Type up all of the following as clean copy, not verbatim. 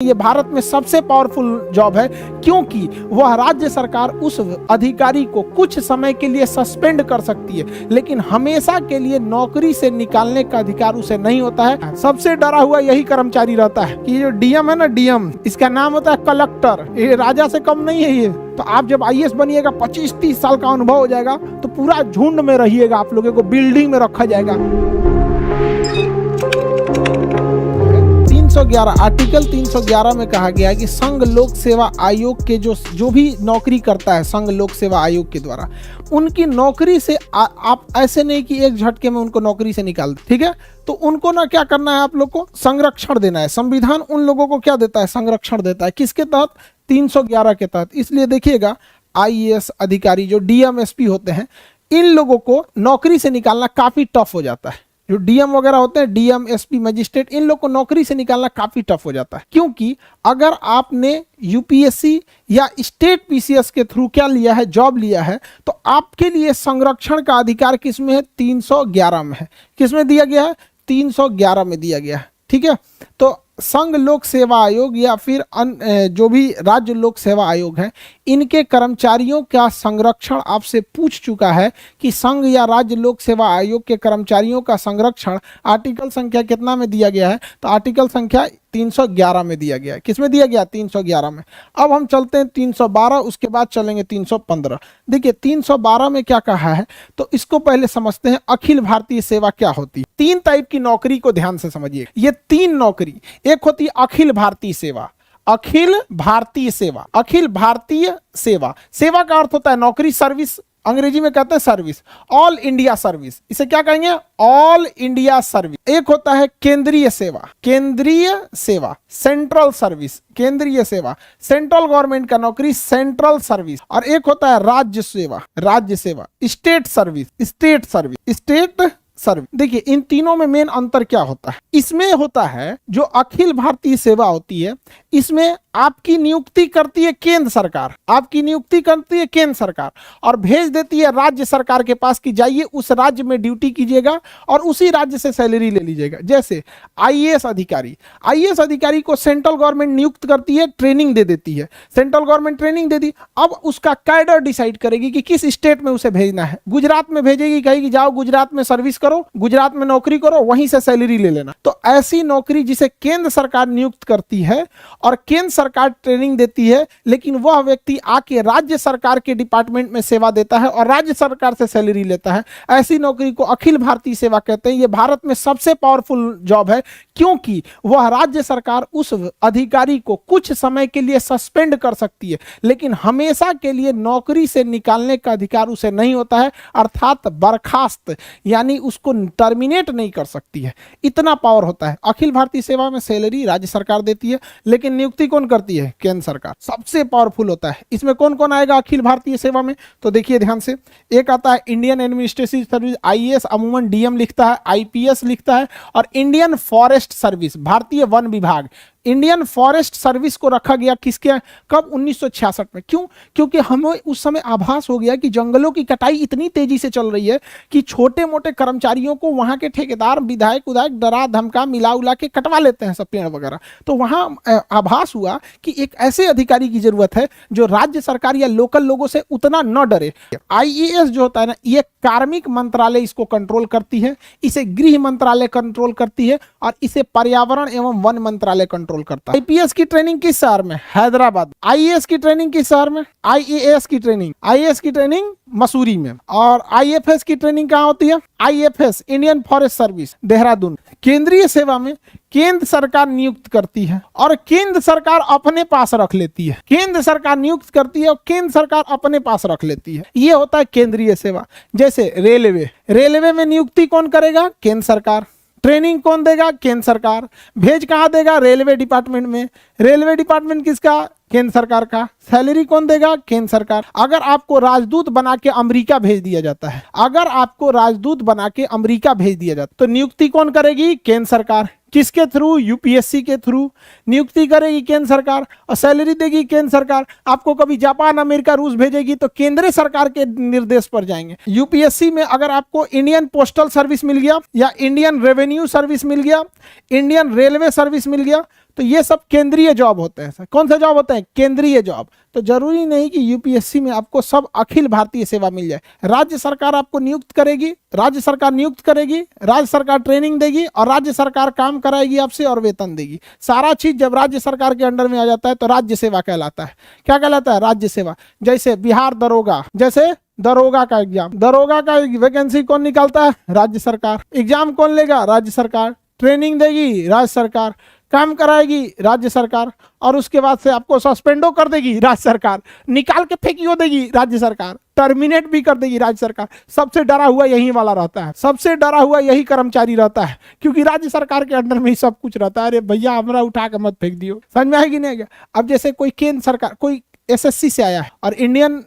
ये भारत में सबसे पावरफुल जॉब है क्योंकि वह राज्य सरकार उस अधिकारी को कुछ समय के लिए सस्पेंड कर सकती है, लेकिन हमेशा के लिए नौकरी से निकालने का अधिकार उसे नहीं होता है। सबसे डरा हुआ यही कर्मचारी रहता है कि ये जो डीएम है ना, डीएम इसका नाम होता है कलेक्टर। ये राजा से कम नहीं है ये। तो आप जब आईएएस बनिएगा, 25-30 साल का अनुभव हो जाएगा, तो पूरा झुंड में रहिएगा, आप लोगों को बिल्डिंग में रखा जाएगा। 311 आर्टिकल 311 में कहा गया है कि संघ लोक सेवा आयोग के जो भी नौकरी करता है संघ लोक सेवा आयोग के द्वारा, उनकी नौकरी से आप ऐसे नहीं कि एक झटके में उनको नौकरी से निकाल दे, ठीक है। तो उनको ना क्या करना है, आप लोग को संरक्षण देना है। संविधान उन लोगों को क्या देता है, संरक्षण देता है। किसके तहत? 311 के तहत। इसलिए देखिएगा, आईएएस अधिकारी जो डीएम एसपी होते हैं, इन लोगों को नौकरी से निकालना काफी टफ हो जाता है। जो डीएम वगैरह होते हैं, डीएम एसपी मजिस्ट्रेट, इन लोग को नौकरी से निकालना काफी टफ हो जाता है, क्योंकि अगर आपने यूपीएससी या स्टेट पीसीएस के थ्रू क्या लिया है, जॉब लिया है, तो आपके लिए संरक्षण का अधिकार किसमें है? 311 में है। किसमें दिया गया है? 311 में दिया गया है, ठीक है। तो संघ लोक सेवा आयोग या फिर जो भी राज्य लोक सेवा आयोग है, इनके कर्मचारियों का संरक्षण आपसे पूछ चुका है कि संघ या राज्य लोक सेवा आयोग के कर्मचारियों का संरक्षण आर्टिकल संख्या कितना में दिया गया है? तो आर्टिकल संख्या 311 में दिया गया है। किसमें दिया गया? 311 में। अब हम चलते हैं 312, उसके बाद चलेंगे 315। देखिए 312 में क्या कहा है, तो इसको पहले समझते हैं। अखिल भारतीय सेवा क्या होती है? 3 टाइप की नौकरी को ध्यान से समझिए। ये 3 नौकरी, एक होती है अखिल भारतीय सेवा। अखिल भारतीय सेवा, अखिल भारतीय सेवा, सेवा का अर्थ होता है नौकरी, सर्विस, अंग्रेजी में कहते हैं सर्विस। ऑल इंडिया सर्विस, इसे क्या कहेंगे? All India service. एक होता है केंद्रीय सेवा, केंद्रीय सेवा, सेंट्रल सर्विस, केंद्रीय सेवा, सेंट्रल गवर्नमेंट का नौकरी, सेंट्रल सर्विस। और एक होता है राज्य सेवा, राज्य सेवा, state service, state service, state service. देखिए इन तीनों में मेन अंतर क्या होता है? इसमें होता है जो अखिल भारतीय सेवा होती है, इसमें आपकी नियुक्ति करती है केंद्र सरकार, आपकी नियुक्ति करती है केंद्र सरकार और भेज देती है राज्य सरकार के पास कि जाइए उस राज्य में ड्यूटी कीजिएगा और उसी राज्य से सैलरी ले लीजिएगा। जैसे आईएएस अधिकारी, आईएएस अधिकारी को सेंट्रल गवर्नमेंट नियुक्त करती है, ट्रेनिंग दे देती है, सेंट्रल गवर्नमेंट ट्रेनिंग दे दी। अब उसका कैडर डिसाइड करेगी कि किस स्टेट में उसे भेजना है। गुजरात में भेजेगी, कहेगी जाओ गुजरात में सर्विस करो, गुजरात में नौकरी करो, वहीं से सैलरी ले लेना। तो ऐसी नौकरी जिसे केंद्र सरकार नियुक्त करती है और केंद्र सरकार ट्रेनिंग देती है, लेकिन वह व्यक्ति आके राज्य सरकार के डिपार्टमेंट में सेवा देता है और राज्य सरकार से सैलरी लेता है, ऐसी नौकरी को अखिल भारतीय सेवा कहते हैं। यह भारत में सबसे पावरफुल जॉब है क्योंकि वह राज्य सरकार उस अधिकारी को कुछ समय के लिए सस्पेंड कर सकती है, लेकिन हमेशा के लिए नौकरी से निकालने का अधिकार उसे नहीं होता है, अर्थात बर्खास्त, यानी उसको टर्मिनेट नहीं कर सकती है। इतना पावर होता है। अखिल भारतीय सेवा में सैलरी राज्य सरकार देती है, लेकिन नियुक्ति कौन करती है? केंद्र सरकार। सबसे पावरफुल होता है। इसमें कौन कौन आएगा अखिल भारतीय सेवा में? तो देखिए ध्यान से, एक आता है इंडियन एडमिनिस्ट्रेटिव सर्विस, आईएएस अमूमन डीएम लिखता है, आईपीएस लिखता है, और इंडियन फॉरेस्ट सर्विस, भारतीय वन विभाग। इंडियन फॉरेस्ट सर्विस को रखा गया किसके? कब? 1966 में। क्यों? क्योंकि हमें उस समय आभास हो गया कि जंगलों की कटाई इतनी तेजी से चल रही है कि छोटे मोटे कर्मचारियों को वहां के ठेकेदार, विधायक उधायक डरा धमका मिला उला के कटवा लेते हैं सब पेड़ वगैरह। तो वहां आभास हुआ कि एक ऐसे अधिकारी की जरूरत है जो राज्य सरकार या लोकल लोगों से उतना न डरे। आईएएस जो होता है ना, ये कार्मिक मंत्रालय इसको कंट्रोल करती है, इसे गृह मंत्रालय कंट्रोल करती है, और इसे पर्यावरण एवं वन मंत्रालय कंट्रोल करता है। आईपीएस की ट्रेनिंग किस शहर में? हैदराबाद। आईएएस की ट्रेनिंग किस शहर में? आईएएस की ट्रेनिंग, आईएएस की ट्रेनिंग मसूरी में। और आईएफएस की ट्रेनिंग कहां होती है? IFS, Indian forest service, Dehradun. केंद्रीय सेवा में केंद्र सरकार नियुक्त करती है और केंद्र सरकार अपने पास रख लेती है। केंद्र सरकार नियुक्त करती है और केंद्र सरकार अपने पास रख लेती है। यह होता है केंद्रीय सेवा। जैसे रेलवे, रेलवे में नियुक्ति कौन करेगा? केंद्र सरकार। ट्रेनिंग कौन देगा? केंद्र सरकार। भेज कहां देगा? रेलवे डिपार्टमेंट में। रेलवे डिपार्टमेंट किसका? केंद्र सरकार का। सैलरी कौन देगा? केंद्र सरकार। अगर आपको राजदूत बना के अमेरिका भेज दिया जाता है, अगर आपको राजदूत बना के अमेरिका भेज दिया जाता है, तो नियुक्ति कौन करेगी? केंद्र सरकार। किसके थ्रू? यूपीएससी के थ्रू नियुक्ति करेगी केंद्र सरकार और सैलरी देगी केंद्र सरकार। आपको कभी जापान, अमेरिका, रूस भेजेगी तो केंद्र सरकार के निर्देश पर जाएंगे। यूपीएससी में अगर आपको इंडियन पोस्टल सर्विस मिल गया या इंडियन रेवेन्यू सर्विस मिल गया, इंडियन रेलवे सर्विस मिल गया, तो ये सब केंद्रीय जॉब होते हैं। कौन से जॉब होते हैं? केंद्रीय जॉब। तो जरूरी नहीं कि यूपीएससी में आपको सब अखिल भारतीय सेवा मिल जाए। राज्य सरकार आपको नियुक्त करेगी, राज्य सरकार नियुक्त करेगी, राज्य सरकार ट्रेनिंग देगी और राज्य सरकार काम कराएगी आपसे और वेतन देगी। सारा चीज जब राज्य सरकार के अंडर में आ जाता है तो राज्य सेवा कहलाता है। क्या कहलाता है? राज्य सेवा। जैसे बिहार दरोगा, जैसे दरोगा का एग्जाम, दरोगा का वैकेंसी कौन निकालता है? राज्य सरकार। एग्जाम कौन लेगा? राज्य सरकार। ट्रेनिंग देगी राज्य सरकार, काम कराएगी राज्य सरकार, और उसके बाद से आपको सस्पेंडो कर देगी राज्य सरकार, निकाल के फेंकियो देगी राज्य सरकार, टर्मिनेट भी कर देगी राज्य सरकार। सबसे डरा हुआ यही वाला रहता है, सबसे डरा हुआ यही कर्मचारी रहता है, क्योंकि राज्य सरकार के अंडर में ही सब कुछ रहता है। अरे भैया हमरा उठा के मत फेंक दियो। समझ में आएगी नहीं? अब जैसे कोई केंद्र सरकार, कोई एसएससी से आया है और Indian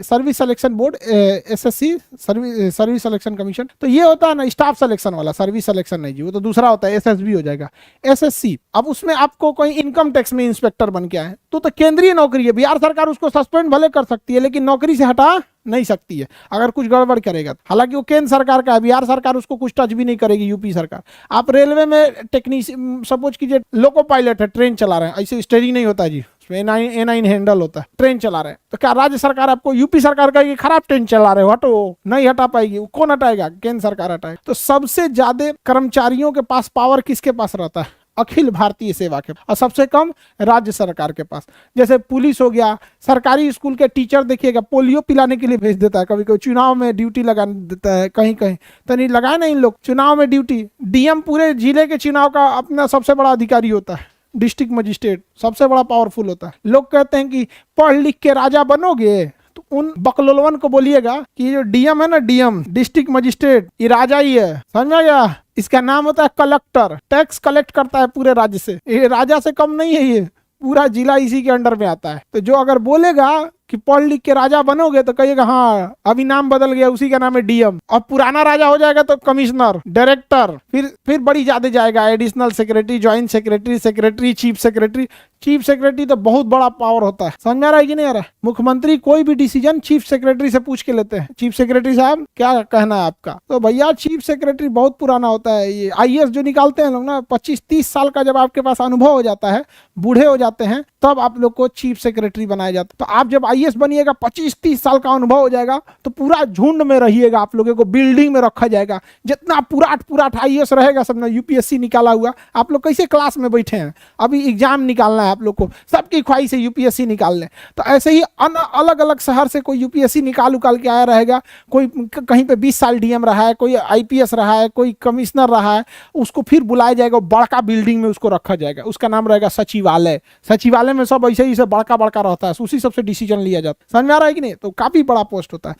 service selection board, SSC service selection commission, तो ये होता है ना स्टाफ सिलेक्शन वाला, सर्विस सिलेक्शन नहीं जी, वो तो दूसरा होता है, एसएसबी हो जाएगा, एसएससी। अब उसमें आपको कोई इनकम टैक्स में इंस्पेक्टर बन के आए तो केंद्रीय नौकरी है। बिहार सरकार उसको सस्पेंड भले कर सकती है लेकिन नौकरी से हटा नहीं सकती है अगर कुछ गड़बड़ करेगा। हालांकि वो केंद्र सरकार का है, बिहार सरकार उसको कुछ टच भी नहीं करेगी, यूपी सरकार। आप रेलवे में टेक्नीशियन, सपोज कीजिए लोको पायलट है, ट्रेन चला रहे हैं, ऐसे स्टीयरिंग नहीं होता जी, ए9 हैंडल होता है, ट्रेन चला रहे हैं, तो क्या राज्य सरकार आपको, यूपी सरकार का ये खराब ट्रेन चला रहे हो हटो, नहीं हटा पाएगी? कौन हटाएगा? केंद्र सरकार हटाएगी। तो सबसे ज्यादा कर्मचारियों के पास पावर किसके पास रहता है? अखिल भारतीय सेवा के, और सबसे कम राज्य सरकार के पास। जैसे पुलिस हो गया, सरकारी स्कूल के टीचर देखिएगा पोलियो पिलाने के लिए भेज देता है, कभी कभी चुनाव में ड्यूटी लगा देता है, कहीं कहीं तो नहीं लगाए ना इन लोग चुनाव में ड्यूटी। डीएम पूरे जिले के चुनाव का अपना सबसे बड़ा अधिकारी होता है, डिस्ट्रिक्ट मजिस्ट्रेट सबसे बड़ा पावरफुल होता है। लोग कहते हैं कि पढ़ लिख के राजा बनोगे, तो उन बकलोलवन को बोलिएगा कि जो डीएम है ना, डीएम डिस्ट्रिक्ट मजिस्ट्रेट, ये राजा ही है, समझ में गया? इसका नाम होता है कलेक्टर, टैक्स कलेक्ट करता है पूरे राज्य से, ये राजा से कम नहीं है, ये पूरा जिला इसी के अंडर में आता है। तो जो अगर बोलेगा कि पढ़ लिख के राजा बनोगे तो कहिएगा हाँ अभी नाम बदल गया, उसी का नाम है डीएम। और पुराना राजा हो जाएगा तो कमिश्नर, डायरेक्टर, फिर बड़ी ज्यादा जाएगा, additional secretary, joint secretary, secretary, chief secretary. Chief secretary तो बहुत बड़ा पावर होता है, समझ में आ रहा है कि नहीं आ रहा? मुख्यमंत्री कोई भी डिसीजन चीफ सेक्रेटरी से पूछ के लेते हैं, चीफ सेक्रेटरी साहब क्या कहना है आपका? तो भैया चीफ सेक्रेटरी बहुत पुराना होता है। ये आईएएस जो निकालते हैं लोग ना, 25-30 साल का जब आपके पास अनुभव हो जाता है, बूढ़े हो जाते हैं, तब आप लोग को चीफ सेक्रेटरी बनाया जाता है। तो आप जब आईएएस बनिएगा, 25-30 साल का अनुभव हो जाएगा, तो पूरा झुंड में रहिएगा, आप लोगों को बिल्डिंग में रखा जाएगा। जितना पुराट आईएएस रहेगा सब ना, यूपीएससी निकाला हुआ, आप लोग कैसे क्लास में बैठे हैं, अभी एग्जाम निकालना है आप लोग को, सबकी ख्वाहिश है यूपीएससी निकाल लें। तो ऐसे ही अलग अलग शहर से कोई यूपीएससी निकाल के आया रहेगा, कोई कहीं पे 20 साल डीएम रहा है, कोई आईपीएस रहा है, कोई कमिश्नर रहा है, उसको फिर बुलाया जाएगा, बड़का बिल्डिंग में उसको रखा जाएगा, उसका नाम रहेगा सचिवालय। सचिवालय में सब ऐसे ही बड़का रहता है, उसी सबसे डिसीजन लिया जाता है। समझ में आ रहा है कि नहीं? तो काफी बड़ा पोस्ट होता है।